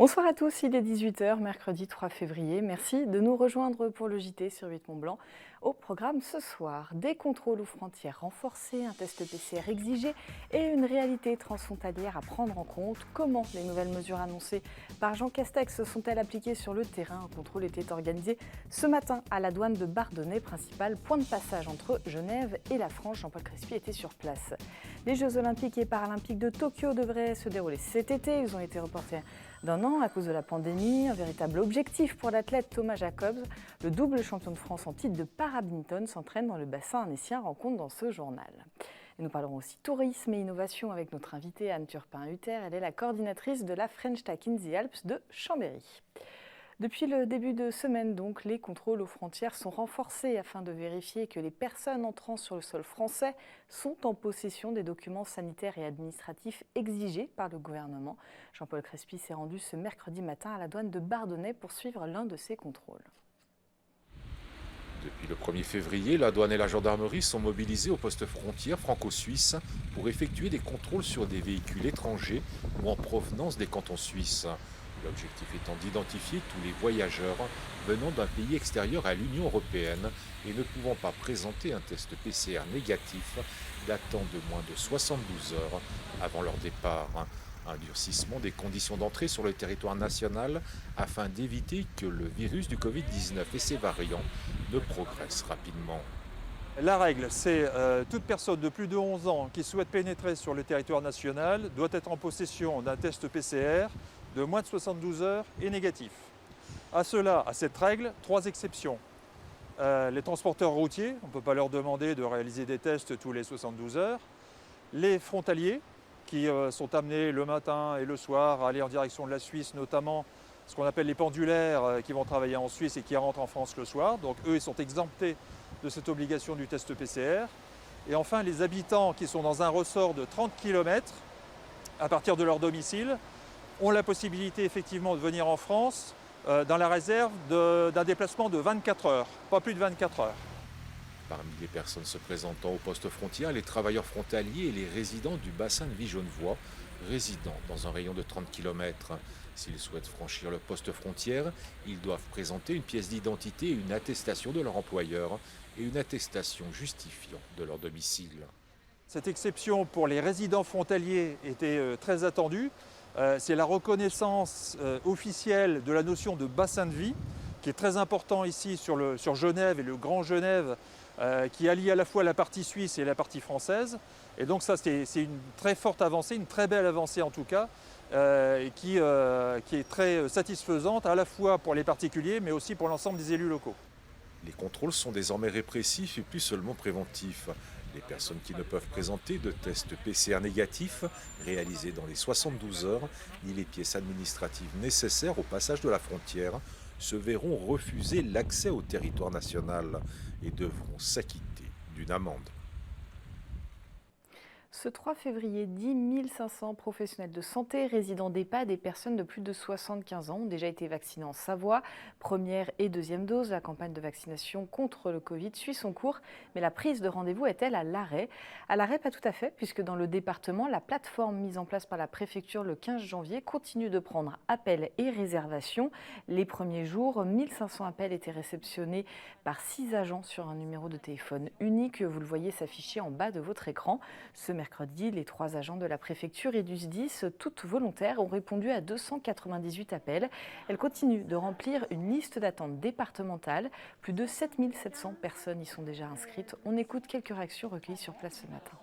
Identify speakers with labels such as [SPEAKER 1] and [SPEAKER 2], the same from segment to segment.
[SPEAKER 1] Bonsoir à tous, il est 18 h, mercredi 3 février. Merci de nous rejoindre pour le JT sur 8 Mont-Blanc. Au programme ce soir, des contrôles aux frontières renforcés, un test PCR exigé et une réalité transfrontalière à prendre en compte. Comment les nouvelles mesures annoncées par Jean Castex sont-elles appliquées sur le terrain? Un contrôle était organisé ce matin à la douane de Bardonnay, principal point de passage entre Genève et la France. Jean-Paul Crespy était sur place. Les Jeux Olympiques et Paralympiques de Tokyo devraient se dérouler cet été. Ils ont été reportés d'un an à cause de la pandémie. Un véritable objectif pour l'athlète Thomas Jacobs. Le double champion de France en titre de para-badminton s'entraîne dans le bassin annécien, rencontre dans ce journal. Et nous parlerons aussi tourisme et innovation avec notre invitée Anne Turpin-Hutter. Elle est la coordinatrice de la French Tech in the Alps de Chambéry. Depuis le début de semaine, donc, les contrôles aux frontières sont renforcés afin de vérifier que les personnes entrant sur le sol français sont en possession des documents sanitaires et administratifs exigés par le gouvernement. Jean-Paul Crespy s'est rendu ce mercredi matin à la douane de Bardonnay pour suivre l'un de ces contrôles.
[SPEAKER 2] Depuis le 1er février, la douane et la gendarmerie sont mobilisés au poste frontière franco-suisse pour effectuer des contrôles sur des véhicules étrangers ou en provenance des cantons suisses. L'objectif étant d'identifier tous les voyageurs venant d'un pays extérieur à l'Union européenne et ne pouvant pas présenter un test PCR négatif datant de moins de 72 heures avant leur départ. Un durcissement des conditions d'entrée sur le territoire national afin d'éviter que le virus du Covid-19 et ses variants ne progressent rapidement.
[SPEAKER 3] La règle, c'est toute personne de plus de 11 ans qui souhaite pénétrer sur le territoire national doit être en possession d'un test PCR de moins de 72 heures et négatif. À cette règle, 3 exceptions. Les transporteurs routiers, on ne peut pas leur demander de réaliser des tests tous les 72 heures. Les frontaliers, qui sont amenés le matin et le soir à aller en direction de la Suisse, notamment ce qu'on appelle les pendulaires qui vont travailler en Suisse et qui rentrent en France le soir. Donc eux, ils sont exemptés de cette obligation du test PCR. Et enfin, les habitants qui sont dans un ressort de 30 km à partir de leur domicile ont la possibilité effectivement de venir en France dans la réserve d'un déplacement de 24 heures, pas plus de 24 heures.
[SPEAKER 2] Parmi les personnes se présentant au poste frontière, les travailleurs frontaliers et les résidents du bassin de Vie-Genevois, résidant dans un rayon de 30 km. S'ils souhaitent franchir le poste frontière, ils doivent présenter une pièce d'identité et une attestation de leur employeur et une attestation justifiant de leur domicile.
[SPEAKER 3] Cette exception pour les résidents frontaliers était très attendue. C'est la reconnaissance officielle de la notion de bassin de vie, qui est très important ici sur Genève et le Grand Genève, qui allie à la fois la partie suisse et la partie française. Et donc ça, c'est une très forte avancée, une très belle avancée en tout cas, qui est très satisfaisante à la fois pour les particuliers, mais aussi pour l'ensemble des élus locaux.
[SPEAKER 2] Les contrôles sont désormais répressifs et plus seulement préventifs. Les personnes qui ne peuvent présenter de test PCR négatif réalisés dans les 72 heures, ni les pièces administratives nécessaires au passage de la frontière, se verront refuser l'accès au territoire national et devront s'acquitter d'une amende.
[SPEAKER 1] Ce 3 février, 10 500 professionnels de santé, résidents d'EHPAD et personnes de plus de 75 ans ont déjà été vaccinés en Savoie. Première et deuxième dose, la campagne de vaccination contre le Covid suit son cours. Mais la prise de rendez-vous est-elle à l'arrêt? À l'arrêt, pas tout à fait, puisque dans le département, la plateforme mise en place par la préfecture le 15 janvier continue de prendre appels et réservations. Les premiers jours, 1500 appels étaient réceptionnés par 6 agents sur un numéro de téléphone unique. Vous le voyez s'afficher en bas de votre écran. Ce mercredi, les 3 agents de la préfecture et du SDIS, toutes volontaires, ont répondu à 298 appels. Elles continuent de remplir une liste d'attente départementale. Plus de 7700 personnes y sont déjà inscrites. On écoute quelques réactions recueillies sur place ce matin.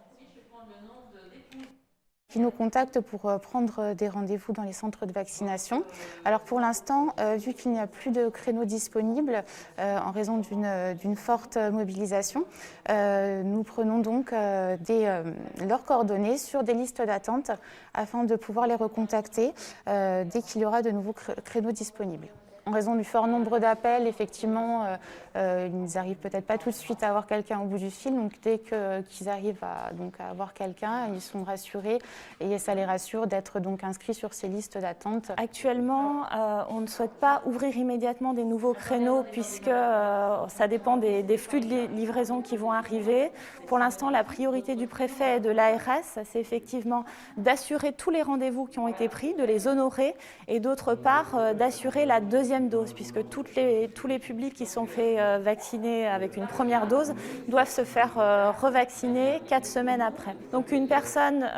[SPEAKER 4] Qui nous contactent pour prendre des rendez-vous dans les centres de vaccination. Alors pour l'instant, vu qu'il n'y a plus de créneaux disponibles en raison d'une forte mobilisation, nous prenons donc leurs coordonnées sur des listes d'attente afin de pouvoir les recontacter dès qu'il y aura de nouveaux créneaux disponibles. En raison du fort nombre d'appels, effectivement, ils n'arrivent peut-être pas tout de suite à avoir quelqu'un au bout du fil. Donc, dès qu'ils arrivent à avoir quelqu'un, ils sont rassurés et ça les rassure d'être donc inscrits sur ces listes d'attente.
[SPEAKER 5] Actuellement, on ne souhaite pas ouvrir immédiatement des nouveaux créneaux puisque ça dépend des flux de livraison qui vont arriver. Pour l'instant, la priorité du préfet et de l'ARS, c'est effectivement d'assurer tous les rendez-vous qui ont été pris, de les honorer et d'autre part d'assurer la deuxième dose puisque tous les publics qui sont faits vacciner avec une première dose doivent se faire revacciner 4 semaines après. Donc une personne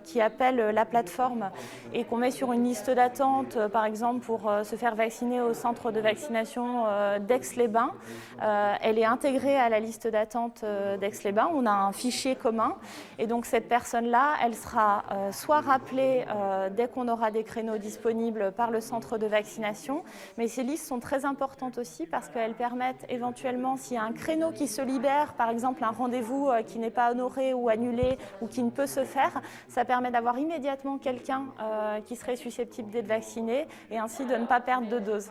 [SPEAKER 5] qui appelle la plateforme et qu'on met sur une liste d'attente, par exemple pour se faire vacciner au centre de vaccination d'Aix-les-Bains, elle est intégrée à la liste d'attente d'Aix-les-Bains. On a un fichier commun et donc cette personne-là, elle sera soit rappelée dès qu'on aura des créneaux disponibles par le centre de vaccination, mais ces listes sont très importantes aussi parce qu'elles permettent éventuellement, s'il y a un créneau qui se libère, par exemple un rendez-vous qui n'est pas honoré ou annulé ou qui ne peut se faire, ça permet d'avoir immédiatement quelqu'un qui serait susceptible d'être vacciné et ainsi de ne pas perdre de dose.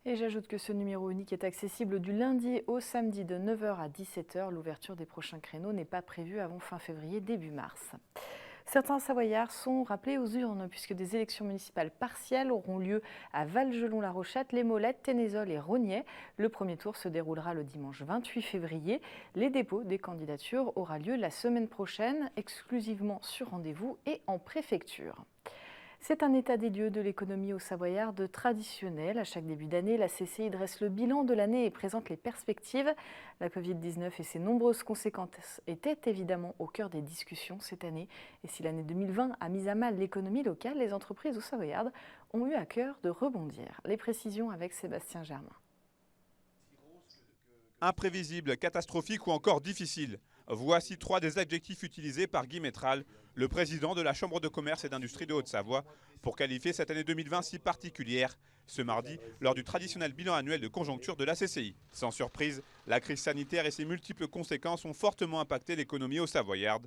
[SPEAKER 1] Et j'ajoute que ce numéro unique est accessible du lundi au samedi de 9h à 17h. L'ouverture des prochains créneaux n'est pas prévue avant fin février, début mars. Certains Savoyards sont rappelés aux urnes puisque des élections municipales partielles auront lieu à Valgelon-la-Rochette, Les Molettes, Ténézol et Rognez. Le premier tour se déroulera le dimanche 28 février. Les dépôts des candidatures aura lieu la semaine prochaine, exclusivement sur rendez-vous et en préfecture. C'est un état des lieux de l'économie au Savoyard traditionnel. À chaque début d'année, la CCI dresse le bilan de l'année et présente les perspectives. La Covid-19 et ses nombreuses conséquences étaient évidemment au cœur des discussions cette année. Et si l'année 2020 a mis à mal l'économie locale, les entreprises au Savoyard ont eu à cœur de rebondir. Les précisions avec Sébastien Germain.
[SPEAKER 6] Imprévisible, catastrophique ou encore difficile. Voici 3 des adjectifs utilisés par Guy Métral, le président de la Chambre de commerce et d'industrie de Haute-Savoie, pour qualifier cette année 2020 si particulière, ce mardi, lors du traditionnel bilan annuel de conjoncture de la CCI. Sans surprise, la crise sanitaire et ses multiples conséquences ont fortement impacté l'économie au Savoyard.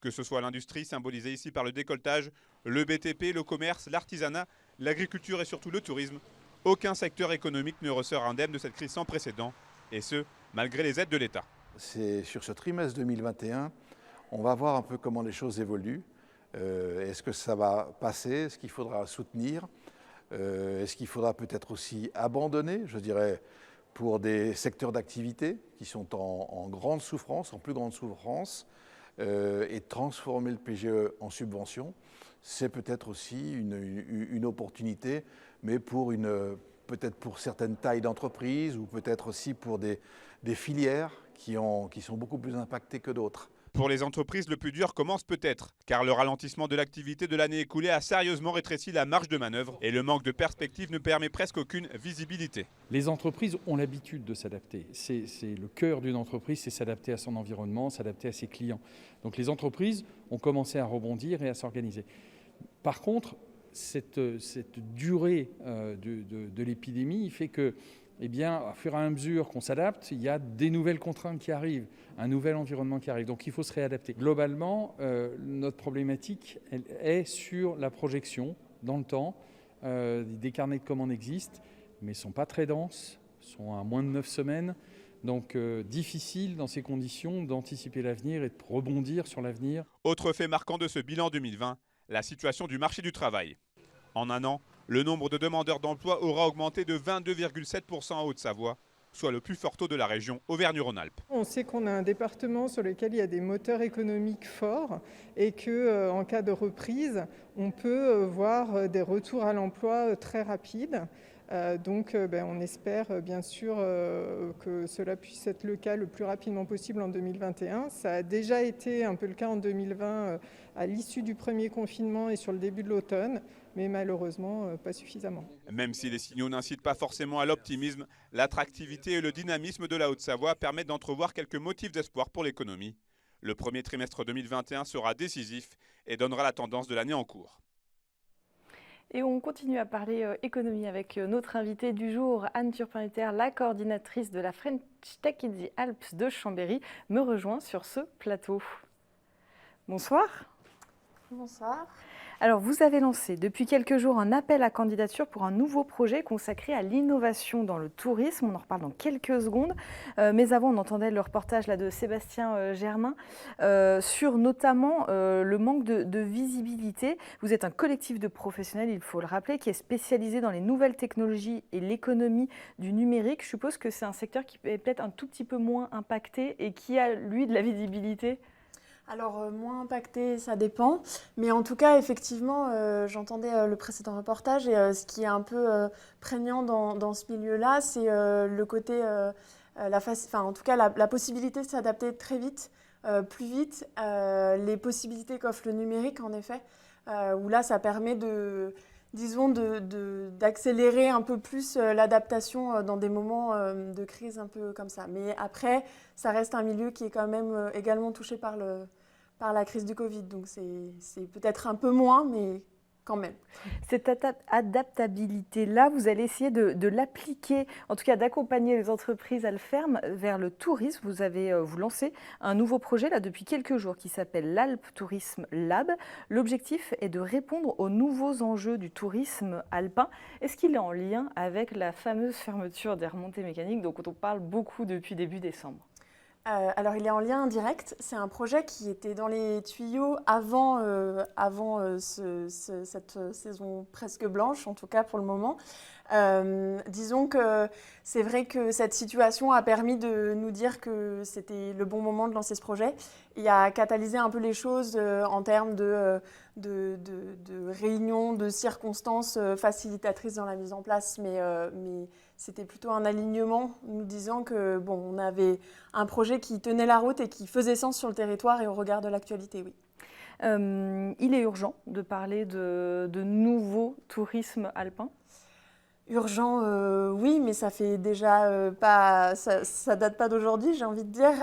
[SPEAKER 6] Que ce soit l'industrie, symbolisée ici par le décolletage, le BTP, le commerce, l'artisanat, l'agriculture et surtout le tourisme, aucun secteur économique ne ressort indemne de cette crise sans précédent, et ce, malgré les aides de l'État.
[SPEAKER 7] C'est sur ce trimestre 2021, on va voir un peu comment les choses évoluent. Est-ce que ça va passer? Est-ce qu'il faudra soutenir? Est-ce qu'il faudra peut-être aussi abandonner, je dirais, pour des secteurs d'activité qui sont en grande souffrance, en plus grande souffrance, et transformer le PGE en subvention? C'est peut-être aussi une opportunité, mais peut-être pour certaines tailles d'entreprises ou peut-être aussi pour des filières qui sont beaucoup plus impactées que d'autres.
[SPEAKER 6] Pour les entreprises, le plus dur commence peut-être, car le ralentissement de l'activité de l'année écoulée a sérieusement rétréci la marge de manœuvre et le manque de perspective ne permet presque aucune visibilité.
[SPEAKER 8] Les entreprises ont l'habitude de s'adapter. C'est le cœur d'une entreprise, c'est s'adapter à son environnement, s'adapter à ses clients. Donc les entreprises ont commencé à rebondir et à s'organiser. Par contre, cette durée de l'épidémie fait que, eh bien, à fur et à mesure qu'on s'adapte, il y a des nouvelles contraintes qui arrivent, un nouvel environnement qui arrive. Donc il faut se réadapter. Globalement, notre problématique elle est sur la projection dans le temps. Des carnets de commandes existent, mais ne sont pas très denses, sont à moins de 9 semaines. Donc difficile dans ces conditions d'anticiper l'avenir et de rebondir sur l'avenir.
[SPEAKER 6] Autre fait marquant de ce bilan 2020, la situation du marché du travail. En un an, le nombre de demandeurs d'emploi aura augmenté de 22,7% en Haute-Savoie, soit le plus fort taux de la région Auvergne-Rhône-Alpes.
[SPEAKER 9] On sait qu'on a un département sur lequel il y a des moteurs économiques forts et qu'en cas de reprise, on peut voir des retours à l'emploi très rapides. Donc on espère bien sûr que cela puisse être le cas le plus rapidement possible en 2021. Ça a déjà été un peu le cas en 2020 à l'issue du premier confinement et sur le début de l'automne, mais malheureusement pas suffisamment.
[SPEAKER 6] Même si les signaux n'incitent pas forcément à l'optimisme, l'attractivité et le dynamisme de la Haute-Savoie permettent d'entrevoir quelques motifs d'espoir pour l'économie. Le premier trimestre 2021 sera décisif et donnera la tendance de l'année en cours.
[SPEAKER 1] Et on continue à parler économie avec notre invitée du jour, Anne Turpin-Hutter, la coordinatrice de la French Tech in the Alps de Chambéry, me rejoint sur ce plateau. Bonsoir.
[SPEAKER 4] Bonsoir.
[SPEAKER 1] Alors, vous avez lancé depuis quelques jours un appel à candidature pour un nouveau projet consacré à l'innovation dans le tourisme. On en reparle dans quelques secondes. Mais avant, on entendait le reportage là, de Sébastien Germain sur notamment le manque de visibilité. Vous êtes un collectif de professionnels, il faut le rappeler, qui est spécialisé dans les nouvelles technologies et l'économie du numérique. Je suppose que c'est un secteur qui est peut-être un tout petit peu moins impacté et qui a, lui, de la visibilité.
[SPEAKER 10] Alors, moins impacté, ça dépend. Mais en tout cas, effectivement, j'entendais le précédent reportage et ce qui est un peu prégnant dans ce milieu-là, c'est le côté, en tout cas, la possibilité de s'adapter très vite, plus vite, les possibilités qu'offre le numérique, en effet, où là, ça permet d'accélérer un peu plus l'adaptation dans des moments de crise un peu comme ça. Mais après, ça reste un milieu qui est quand même également touché par la crise du Covid. Donc c'est peut-être un peu moins, mais quand même.
[SPEAKER 1] Cette adaptabilité-là, vous allez essayer de l'appliquer, en tout cas d'accompagner les entreprises à le faire vers le tourisme. Vous lancez un nouveau projet là depuis quelques jours qui s'appelle l'Alpe Tourisme Lab. L'objectif est de répondre aux nouveaux enjeux du tourisme alpin. Est-ce qu'il est en lien avec la fameuse fermeture des remontées mécaniques dont on parle beaucoup depuis début décembre ?
[SPEAKER 10] Alors, il est en lien indirect. C'est un projet qui était dans les tuyaux avant cette saison presque blanche, en tout cas pour le moment. Disons que c'est vrai que cette situation a permis de nous dire que c'était le bon moment de lancer ce projet. Il a catalysé un peu les choses en termes de réunions, de circonstances facilitatrices dans la mise en place, mais c'était plutôt un alignement nous disant que on avait un projet qui tenait la route et qui faisait sens sur le territoire et au regard de l'actualité, oui.
[SPEAKER 1] Il est urgent de parler de nouveau tourisme alpin ?
[SPEAKER 10] Urgent, oui, mais ça fait déjà ça date pas d'aujourd'hui, j'ai envie de dire.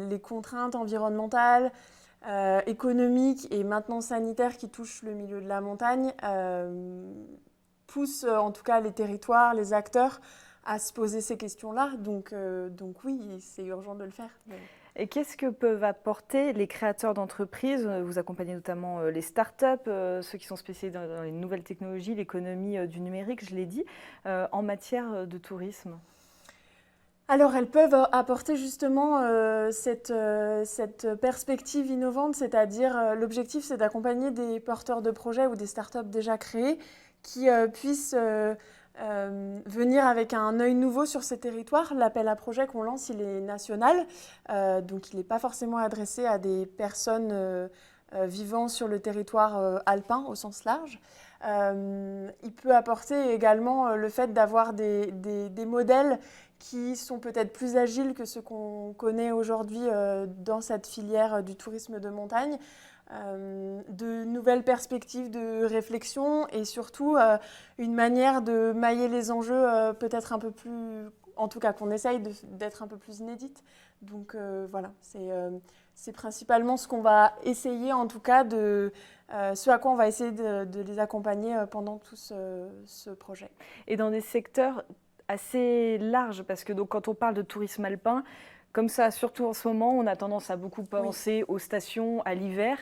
[SPEAKER 10] Les contraintes environnementales, économiques et maintenant sanitaires qui touchent le milieu de la montagne poussent en tout cas les territoires, les acteurs à se poser ces questions-là. Donc oui, c'est urgent de le faire.
[SPEAKER 1] Et qu'est-ce que peuvent apporter les créateurs d'entreprises ? Vous accompagnez notamment les startups, ceux qui sont spécialisés dans les nouvelles technologies, l'économie du numérique, je l'ai dit, en matière de tourisme.
[SPEAKER 10] Alors, elles peuvent apporter justement cette perspective innovante, c'est-à-dire l'objectif, c'est d'accompagner des porteurs de projets ou des startups déjà créés qui puissent venir avec un œil nouveau sur ces territoires. L'appel à projet qu'on lance, il est national, donc il n'est pas forcément adressé à des personnes vivant sur le territoire alpin au sens large. Il peut apporter également le fait d'avoir des modèles qui sont peut-être plus agiles que ceux qu'on connaît aujourd'hui dans cette filière du tourisme de montagne, de nouvelles perspectives de réflexion et surtout une manière de mailler les enjeux peut-être un peu plus, en tout cas qu'on essaye d'être un peu plus inédite. Donc voilà, c'est principalement ce qu'on va essayer en tout cas ce à quoi on va essayer de les accompagner pendant tout ce projet.
[SPEAKER 1] Et dans des secteurs assez larges, parce que donc, quand on parle de tourisme alpin, comme ça, surtout en ce moment, on a tendance à beaucoup penser aux stations, à l'hiver.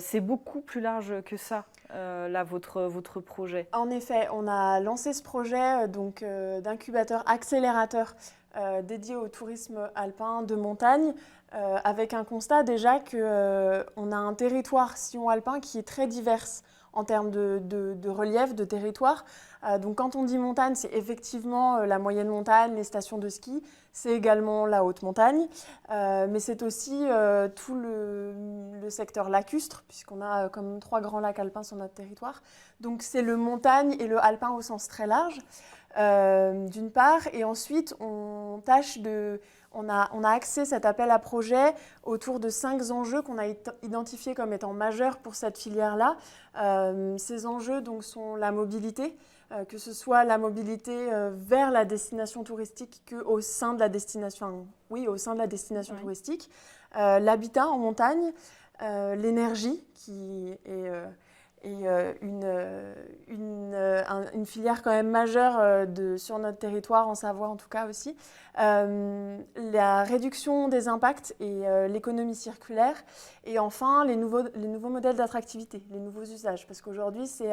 [SPEAKER 1] C'est beaucoup plus large que ça, là, votre projet.
[SPEAKER 10] En effet, on a lancé ce projet d'incubateur accélérateur dédié au tourisme alpin de montagne, avec un constat déjà qu'on a un territoire sillon alpin qui est très divers en termes de relief, de territoire. Donc quand on dit montagne, c'est effectivement la moyenne montagne, les stations de ski, c'est également la haute montagne, mais c'est aussi tout le secteur lacustre, puisqu'on a comme 3 grands lacs alpins sur notre territoire. Donc c'est le montagne et le alpin au sens très large, d'une part, et ensuite on a axé cet appel à projet autour de 5 enjeux qu'on a identifiés comme étant majeurs pour cette filière-là. Ces enjeux donc, sont la mobilité, que ce soit la mobilité vers la destination touristique qu'au sein de la destination, touristique, l'habitat en montagne, l'énergie qui est une filière quand même majeure sur notre territoire, en Savoie en tout cas aussi. La réduction des impacts et l'économie circulaire. Et enfin, les nouveaux modèles d'attractivité, les nouveaux usages. Parce qu'aujourd'hui, c'est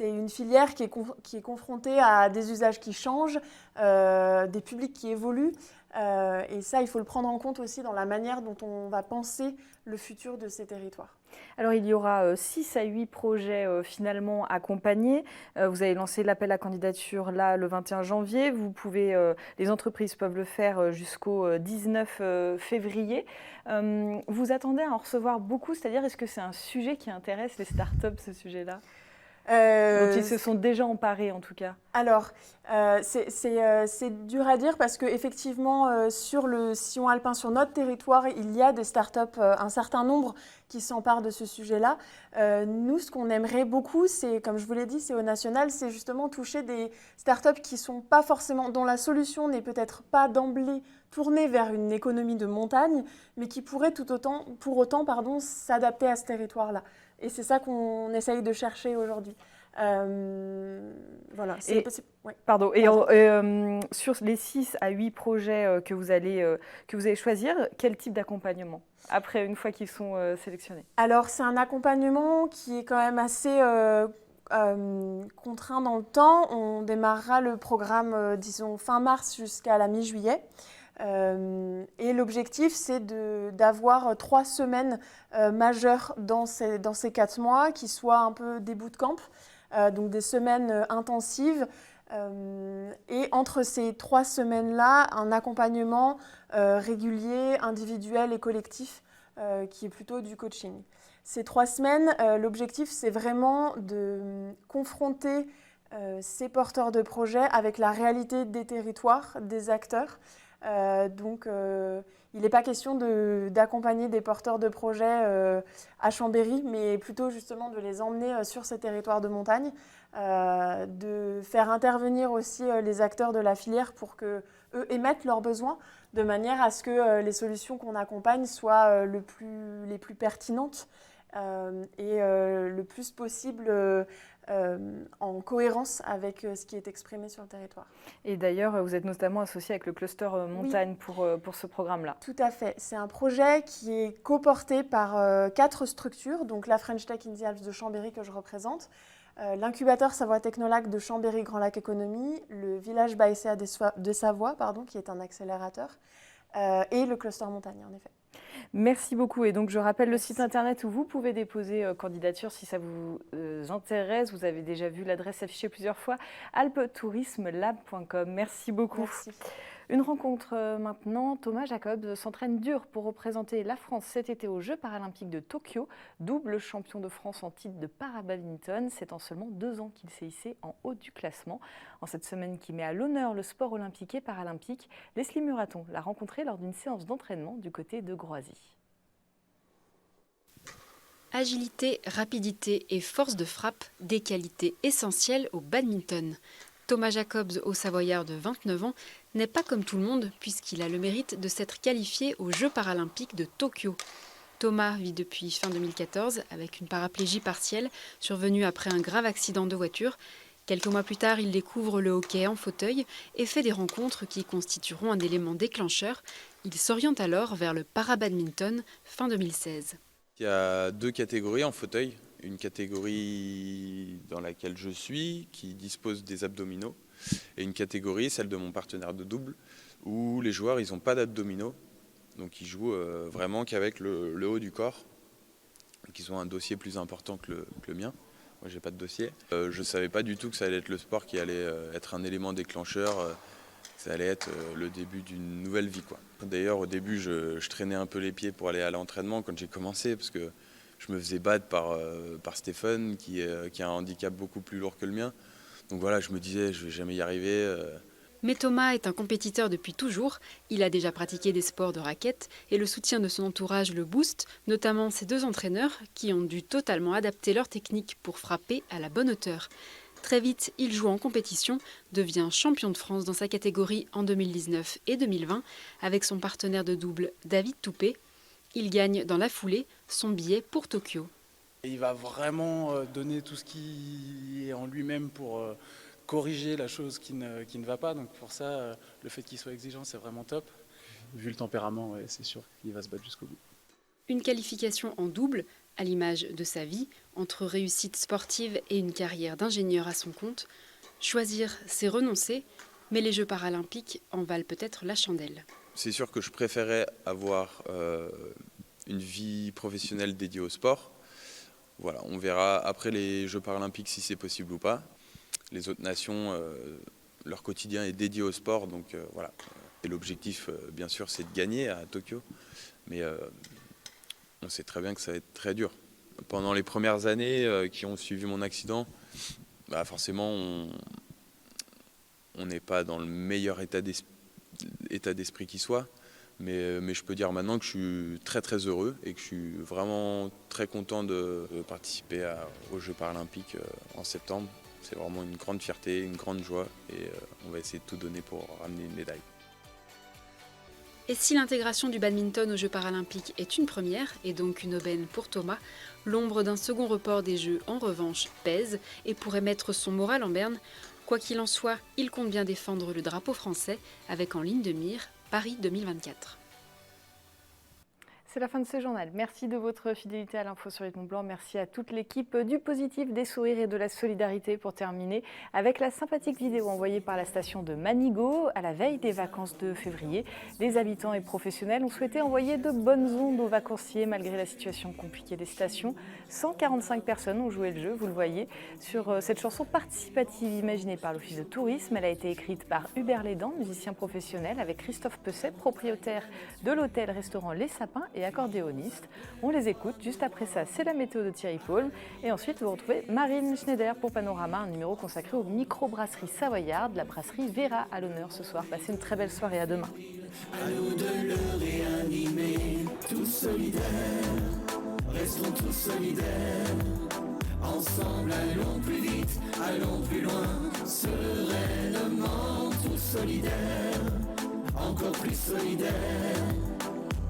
[SPEAKER 10] une filière qui est confrontée à des usages qui changent, des publics qui évoluent. Et ça, il faut le prendre en compte aussi dans la manière dont on va penser le futur de ces territoires.
[SPEAKER 1] Alors, il y aura 6 à 8 projets finalement accompagnés. Vous avez lancé l'appel à candidature là le 21 janvier. Les entreprises peuvent le faire jusqu'au 19 février. Vous attendez à en recevoir beaucoup, c'est-à-dire est-ce que c'est un sujet qui intéresse les startups, ce sujet-là ? Donc ils se sont déjà emparés en tout cas.
[SPEAKER 10] Alors, c'est dur à dire parce qu'effectivement, sur le sillon alpin, sur notre territoire, il y a des startups, un certain nombre qui s'emparent de ce sujet-là. Nous, ce qu'on aimerait beaucoup, c'est, comme je vous l'ai dit, c'est au national, c'est justement toucher des startups qui sont pas forcément, dont la solution n'est peut-être pas d'emblée tournée vers une économie de montagne, mais qui pourraient pour autant, s'adapter à ce territoire-là. Et c'est ça qu'on essaye de chercher aujourd'hui. Voilà.
[SPEAKER 1] Ouais. Pardon. Et sur les 6 à 8 projets que vous allez choisir, quel type d'accompagnement après, une fois qu'ils sont sélectionnés?
[SPEAKER 10] Alors, c'est un accompagnement qui est quand même assez contraint dans le temps. On démarrera le programme, disons, fin mars jusqu'à la mi-juillet. Et l'objectif, c'est d'avoir 3 semaines majeures dans ces 4 mois, qui soient un peu des bootcamps, donc des semaines intensives. Et entre ces 3 semaines-là, un accompagnement régulier, individuel et collectif, qui est plutôt du coaching. Ces 3 semaines, l'objectif, c'est vraiment de confronter ces porteurs de projets avec la réalité des territoires, des acteurs. Donc, il n'est pas question d'accompagner des porteurs de projets à Chambéry, mais plutôt justement de les emmener sur ces territoires de montagne, de faire intervenir aussi les acteurs de la filière pour qu'eux émettent leurs besoins, de manière à ce que les solutions qu'on accompagne soient les plus pertinentes et le plus possible en cohérence avec ce qui est exprimé sur le territoire.
[SPEAKER 1] Et d'ailleurs, vous êtes notamment associé avec le cluster montagne pour ce programme-là.
[SPEAKER 10] Tout à fait. C'est un projet qui est coporté par 4 structures, donc la French Tech in the Alps de Chambéry que je représente, l'incubateur Savoie Technolac de Chambéry Grand Lac Économie, le village Baïséa de Savoie, qui est un accélérateur, et le cluster montagne, en effet.
[SPEAKER 1] Merci beaucoup. Et donc, je rappelle le site internet où vous pouvez déposer candidature si ça vous intéresse. Vous avez déjà vu l'adresse affichée plusieurs fois, alpetourismelab.com. Merci beaucoup.
[SPEAKER 10] Merci.
[SPEAKER 1] Une rencontre maintenant. Thomas Jacobs s'entraîne dur pour représenter la France cet été aux Jeux paralympiques de Tokyo. Double champion de France en titre de para-badminton. C'est en seulement 2 ans qu'il s'est hissé en haut du classement. En cette semaine qui met à l'honneur le sport olympique et paralympique, Leslie Muraton l'a rencontré lors d'une séance d'entraînement du côté de Groisy.
[SPEAKER 11] Agilité, rapidité et force de frappe, des qualités essentielles au badminton. Thomas Jacobs, haut-savoyard de 29 ans, n'est pas comme tout le monde puisqu'il a le mérite de s'être qualifié aux Jeux paralympiques de Tokyo. Thomas vit depuis fin 2014 avec une paraplégie partielle survenue après un grave accident de voiture. Quelques mois plus tard, il découvre le hockey en fauteuil et fait des rencontres qui constitueront un élément déclencheur. Il s'oriente alors vers le para-badminton fin 2016.
[SPEAKER 12] Il y a 2 catégories en fauteuil. Une catégorie dans laquelle je suis, qui dispose des abdominaux, et une catégorie, celle de mon partenaire de double, où les joueurs ils n'ont pas d'abdominaux, donc ils jouent vraiment qu'avec le haut du corps, donc ils ont un dossier plus important que le mien. Moi j'ai pas de dossier. Je ne savais pas du tout que ça allait être le sport qui allait être un élément déclencheur, ça allait être le début d'une nouvelle vie, quoi. D'ailleurs au début je traînais un peu les pieds pour aller à l'entraînement quand j'ai commencé, parce que je me faisais battre par Stéphane qui a un handicap beaucoup plus lourd que le mien. Donc voilà, je me disais, je ne vais jamais y arriver.
[SPEAKER 11] Mais Thomas est un compétiteur depuis toujours. Il a déjà pratiqué des sports de raquette et le soutien de son entourage le booste, notamment ses 2 entraîneurs qui ont dû totalement adapter leur technique pour frapper à la bonne hauteur. Très vite, il joue en compétition, devient champion de France dans sa catégorie en 2019 et 2020 avec son partenaire de double David Toupé. Il gagne dans la foulée son billet pour Tokyo.
[SPEAKER 13] Il va vraiment donner tout ce qui est en lui-même pour corriger la chose qui ne va pas. Donc pour ça, le fait qu'il soit exigeant, c'est vraiment top. Vu le tempérament, ouais, c'est sûr qu'il va se battre jusqu'au bout.
[SPEAKER 11] Une qualification en double, à l'image de sa vie, entre réussite sportive et une carrière d'ingénieur à son compte. Choisir, c'est renoncer, mais les Jeux paralympiques en valent peut-être la chandelle.
[SPEAKER 12] C'est sûr que je préférais avoir une vie professionnelle dédiée au sport. Voilà, on verra après les Jeux paralympiques si c'est possible ou pas. Les autres nations, leur quotidien est dédié au sport, donc voilà. Et l'objectif, bien sûr, c'est de gagner à Tokyo. Mais on sait très bien que ça va être très dur. Pendant les premières années qui ont suivi mon accident, forcément, on n'est pas dans le meilleur état d'esprit qui soit. Mais je peux dire maintenant que je suis très très heureux et que je suis vraiment très content de participer aux Jeux paralympiques en septembre. C'est vraiment une grande fierté, une grande joie et on va essayer de tout donner pour ramener une médaille.
[SPEAKER 11] Et si l'intégration du badminton aux Jeux paralympiques est une première, et donc une aubaine pour Thomas, l'ombre d'un second report des Jeux, en revanche, pèse et pourrait mettre son moral en berne. Quoi qu'il en soit, il compte bien défendre le drapeau français, avec en ligne de mire Paris 2024.
[SPEAKER 1] C'est la fin de ce journal. Merci de votre fidélité à l'info sur Rythme Blanc. Merci à toute l'équipe du positif, des sourires et de la solidarité pour terminer avec la sympathique vidéo envoyée par la station de Manigot à la veille des vacances de février. Des habitants et professionnels ont souhaité envoyer de bonnes ondes aux vacanciers malgré la situation compliquée des stations. 145 personnes ont joué le jeu, vous le voyez, sur cette chanson participative imaginée par l'Office de tourisme. Elle a été écrite par Hubert Lédan, musicien professionnel, avec Christophe Pesset, propriétaire de l'hôtel-restaurant Les Sapins et accordéoniste. On les écoute. Juste après ça, c'est la météo de Thierry Paul. Et ensuite, vous retrouvez Marine Schneider pour Panorama, un numéro consacré aux microbrasseries savoyardes. La brasserie Vera à l'honneur ce soir. Passez une très belle soirée. À demain.
[SPEAKER 14] À nous de le réanimer, tous solidaires. Restons tous solidaires. Ensemble, allons plus vite, allons plus loin. Sereinement, tous solidaires. Encore plus solidaires.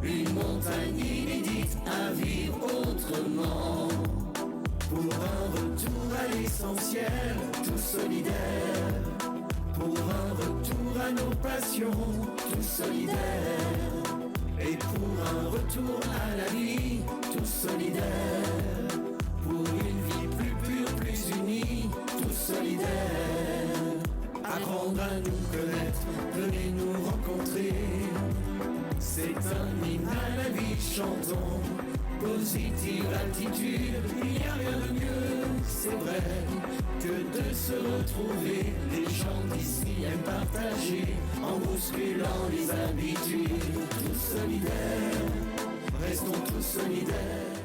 [SPEAKER 14] Une montagne inédite à vivre autrement. Pour un retour à l'essentiel, tous solidaires. Pour un retour à nos passions, tous solidaires. Et pour un retour à la vie, tous solidaires. Pour une vie plus pure, plus unie, tous solidaires. Apprendre à nous connaître, venez nous rencontrer. C'est un hymne à la vie, chantons. Positive attitude, il n'y a rien de mieux, c'est vrai, que de se retrouver. Les gens d'ici aiment partager, en bousculant les habitudes. Tous solidaires, restons tous solidaires.